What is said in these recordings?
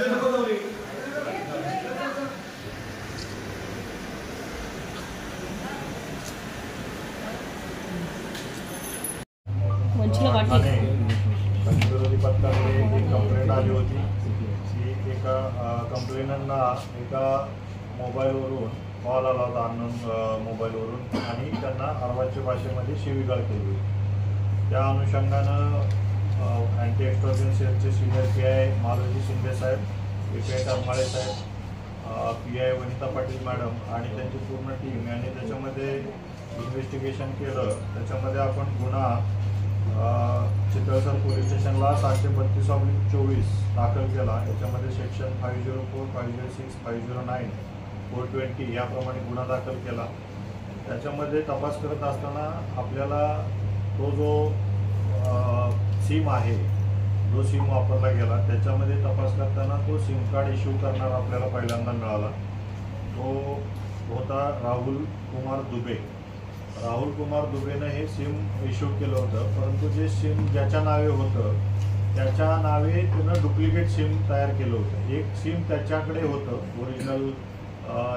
विरोधी पथकाकडे एक कंप्लेंट आली होती की एका कंप्लेनंटना एका मोबाईलवरून कॉल आला होता, अननोन मोबाईलवरून, आणि त्यांना अर्वाच्य भाषेमध्ये शिवीगाळ केली होती। त्या अनुषंगानं अँटी एक्स्ट्रोजन सेलचे सिनियर PI मालोजी शिंदे साहेब, PI करमाळे साहेब, PI वनिता पाटील मॅडम आणि त्यांची पूर्ण टीम यांनी त्याच्यामध्ये इन्व्हेस्टिगेशन केलं। त्याच्यामध्ये आपण गुन्हा चितळसर पोलीस स्टेशनला 732/24 दाखल केला। याच्यामध्ये सेक्शन 504, 506, 509, 420 याप्रमाणे गुन्हा दाखल केला। त्याच्यामध्ये तपास करत असताना आपल्याला तो जो सिम आहे, जो सिम वापरला गेला, त्याच्यामध्ये तपास करताना तो सिम कार्ड इश्यू करणार आपल्याला पहिल्यांदा मिळाला। तो होता राहुल कुमार दुबे। राहुल कुमार दुबेनं हे सिम इश्यू केलं होतं, परंतु जे सिम ज्याच्या नावे होतं त्याच्या नावे त्यानं डुप्लिकेट सिम तयार केलं होतं। एक सिम त्याच्याकडे होतं ओरिजिनल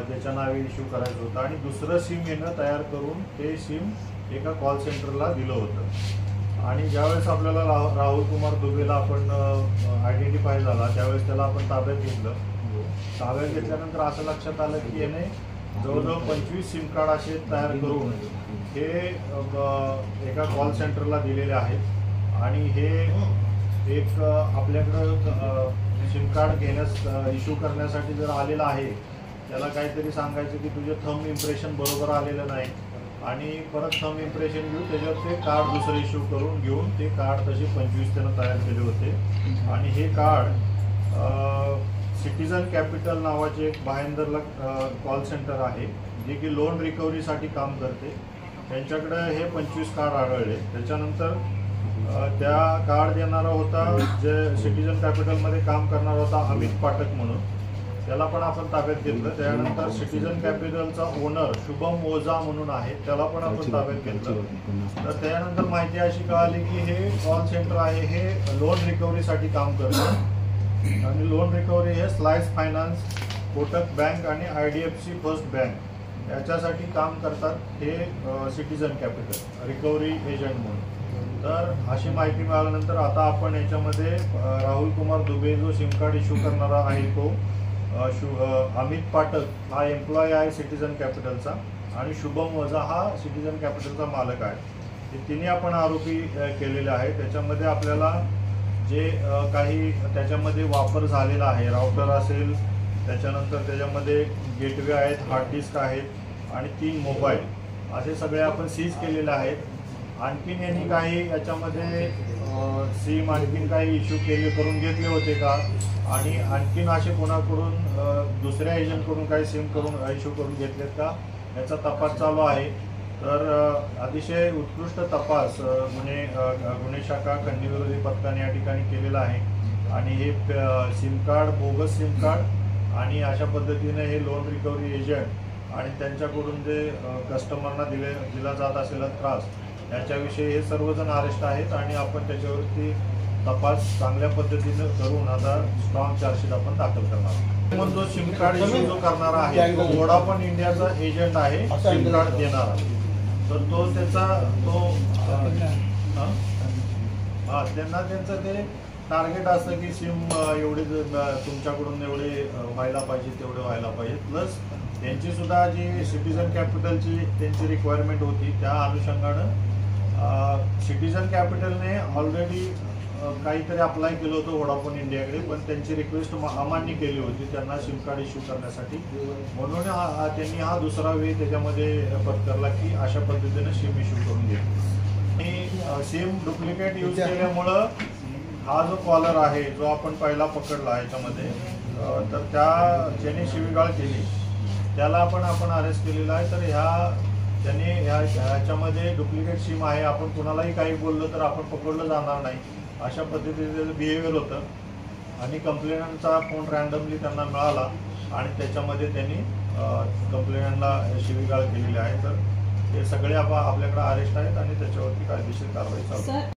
ज्याच्या नावे इश्यू करायचं होतं, आणि दुसरं सिम यानं तयार करून ते सिम एका कॉल सेंटरला दिलं होतं। आणि ज्यावेळेस आपल्याला राहुल कुमार दुबेला आपण आयडेंटिफाय झाला त्यावेळेस त्याला आपण ताब्यात घेतलं। ताब्यात घेतल्यानंतर असं लक्षात आलं की याने जवळजवळ 25 सिम कार्ड असे तयार करून हे एका कॉल सेंटरला दिलेले आहेत। आणि हे एक आपल्याकडं सिम कार्ड घेण्यास इश्यू करण्यासाठी जर आलेला आहे, त्याला काहीतरी सांगायचं की तुझे थंब इम्प्रेशन बरोबर आलेलं नाही, आणि परत थंब इम्प्रेशन घेऊन त्याच्यावर ते कार्ड दुसरं इश्यू करून घेऊन ते कार्ड तसे 25 त्यानं तयार केले होते। आणि हे कार्ड सिटीजन कॅपिटल नावाचे एक भायंदरला कॉल सेंटर आहे जे की लोन रिकव्हरीसाठी काम करते, त्यांच्याकडे हे 25 कार्ड आढळले। त्याच्यानंतर त्या कार्ड देणारा होता जे सिटीजन कॅपिटलमध्ये काम करणारा होता अमित पाठक म्हणून, त्याला पण आपण ताब्यात घेतलं। त्यानंतर सिटीजन कॅपिटलचा ओनर शुभम ओझा म्हणून आहे, त्याला पण आपण ताब्यात घेतलं। तर त्यानंतर माहिती अशी कळाली की हे कॉल सेंटर आहे हे लोन रिकव्हरीसाठी काम करतं, आणि लोन रिकव्हरी हे स्लाइस फायनान्स, कोटक बँक आणि IDFC फर्स्ट बँक याच्यासाठी काम करतात हे सिटीजन कॅपिटल रिकव्हरी एजंट म्हणून। तर अशी माहिती मिळाल्यानंतर आता आपण याच्यामध्ये राहुल कुमार दुबे जो सिम कार्ड इश्यू करणारा आहे तो अमित पाठक हा एम्प्लॉय आहे सिटीजन कॅपिटलचा, आणि शुभम वजा हा सिटीजन कॅपिटलचा मालक आहे। हे तिन्ही आपण आरोपी केलेले आहे। त्याच्यामध्ये आपल्याला जे काही त्याच्यामध्ये वापर झालेला आहे, राउटर असेल, त्याच्यानंतर त्याच्यामध्ये गेटवे आहेत, हार्ड डिस्क आहेत आणि 3 मोबाईल, असे सगळे आपण सीज केलेले आहेत। आणखीन यांनी काही याच्यामध्ये सिम आणखीन काही इश्यू करून घेतले होते का, आणि आणखीन असे कोणाकडून दुसऱ्या एजंटकडून काही सिम करून इश्यू करून घेतलेत का, याचा तपास चालू आहे। तर अतिशय उत्कृष्ट तपास गुन्हे शाखा खंडणीविरोधी पथकाने या ठिकाणी केलेला आहे, आणि हे SIM card, bogus SIM card आणि अशा पद्धतीने हे लोन रिकव्हरी एजंट आणि त्यांच्याकडून जे कस्टमरना दिला जात असलेला त्रास याच्याविषयी हे सर्वजण अरेस्ट आहेत, आणि आपण त्याच्यावरती तपास चांगल्या पद्धतीने करून आता स्ट्रॉंग चार्जशीट आपण दाखल करणार। मग जो सिम कार्ड इश्यू जो करणारा आहे तो वोडाफोन इंडियाचा एजंट आहे, सिम कार्ड देणारा, तर तो त्याचा त्यांना त्यांचं ते टार्गेट असतं की सिम एवढे तुमच्याकडून एवढे व्हायला पाहिजे, तेवढे व्हायला पाहिजे, प्लस त्यांची सुद्धा जी सिटीजन कॅपिटलची त्यांची रिक्वायरमेंट होती त्या अनुषंगानं सिटीजन कॅपिटलने ऑलरेडी काहीतरी अप्लाय केलं होतं वोडाफोन इंडियाकडे, पण त्यांची रिक्वेस्ट अमान्य केली होती त्यांना सिम कार्ड इश्यू करण्यासाठी, म्हणून त्यांनी हा दुसरा वे त्याच्यामध्ये पत्करला की अशा पद्धतीने सिम इश्यू करून घेतली। आणि सिम डुप्लिकेट यूज केल्यामुळं हा जो कॉलर आहे जो आपण पहिला पकडला याच्यामध्ये, तर ज्याने शिवीगाळ केली त्याला आपण अरेस्ट केलेला आहे। तर त्यांनी ह्याच्यामध्ये डुप्लिकेट सिम आहे, आपण कुणालाही काही बोललं तर आपण पकडलं जाणार नाही, अशा पद्धतीचं बिहेवियर होतं। आणि कंप्लेनंटचा फोन रँडमली त्यांना मिळाला आणि त्याच्यामध्ये त्यांनी कंप्लेनंटला शिवीगाळ केलेली आहे। तर हे सगळे आपल्याकडे अरेस्ट आहेत आणि त्याच्यावरती कायदेशीर कारवाई चालू आहे।